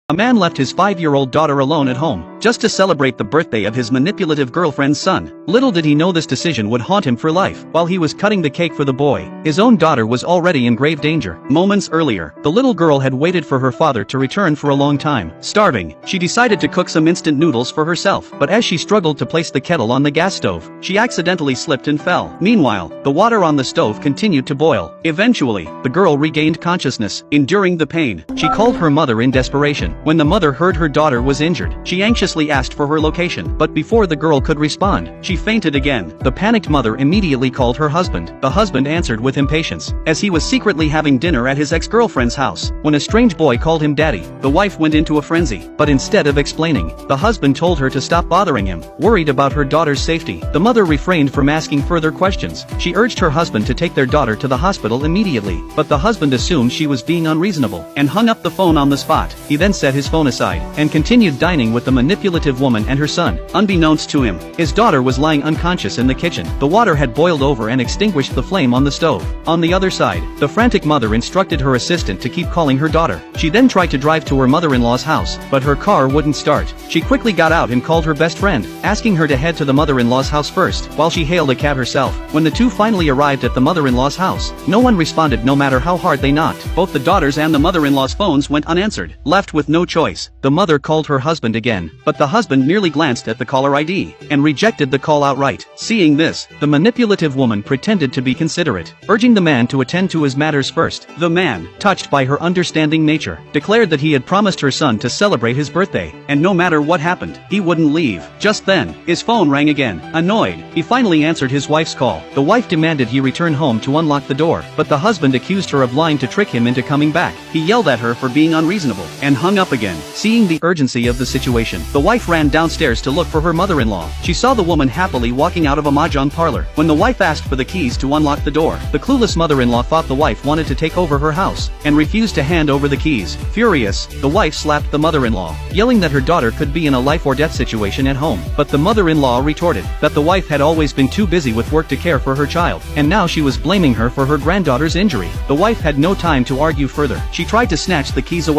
A man left his 5-year-old daughter alone at home, just to celebrate the birthday of his manipulative girlfriend's son. Little did he know this decision would haunt him for life. While he was cutting the cake for the boy, his own daughter was already in grave danger. Moments earlier, the little girl had waited for her father to return for a long time. Starving, she decided to cook some instant noodles for herself, but as she struggled to place the kettle on the gas stove, she accidentally slipped and fell. Meanwhile, the water on the stove continued to boil. Eventually, the girl regained consciousness. Enduring the pain, she called her mother in desperation. When the mother heard her daughter was injured, she anxiously asked for her location, but before the girl could respond, she fainted again. The panicked mother immediately called her husband. The husband answered with impatience, as he was secretly having dinner at his ex-girlfriend's house. When a strange boy called him daddy, the wife went into a frenzy, but instead of explaining, the husband told her to stop bothering him. Worried about her daughter's safety, the mother refrained from asking further questions. She urged her husband to take their daughter to the hospital immediately, but the husband assumed she was being unreasonable, and hung up the phone on the spot. He then set his phone aside, and continued dining with the manipulative woman and her son. Unbeknownst to him, his daughter was lying unconscious in the kitchen. The water had boiled over and extinguished the flame on the stove. On the other side, the frantic mother instructed her assistant to keep calling her daughter. She then tried to drive to her mother-in-law's house, but her car wouldn't start. She quickly got out and called her best friend, asking her to head to the mother-in-law's house first, while she hailed a cab herself. When the two finally arrived at the mother-in-law's house, no one responded no matter how hard they knocked. Both the daughter's and the mother-in-law's phones went unanswered. Left with no choice, the mother called her husband again, but the husband merely glanced at the caller ID, and rejected the call outright. Seeing this, the manipulative woman pretended to be considerate, urging the man to attend to his matters first. The man, touched by her understanding nature, declared that he had promised her son to celebrate his birthday, and no matter what happened, he wouldn't leave. Just then, his phone rang again. Annoyed, he finally answered his wife's call. The wife demanded he return home to unlock the door, but the husband accused her of lying to trick him into coming back. He yelled at her for being unreasonable, and hung up again. Seeing the urgency of the situation, the wife ran downstairs to look for her mother-in-law. She saw the woman happily walking out of a mahjong parlor. When the wife asked for the keys to unlock the door, the clueless mother-in-law thought the wife wanted to take over her house, and refused to hand over the keys. Furious, the wife slapped the mother-in-law, yelling that her daughter could be in a life-or-death situation at home. But the mother-in-law retorted that the wife had always been too busy with work to care for her child, and now she was blaming her for her granddaughter's injury. The wife had no time to argue further. She tried to snatch the keys away.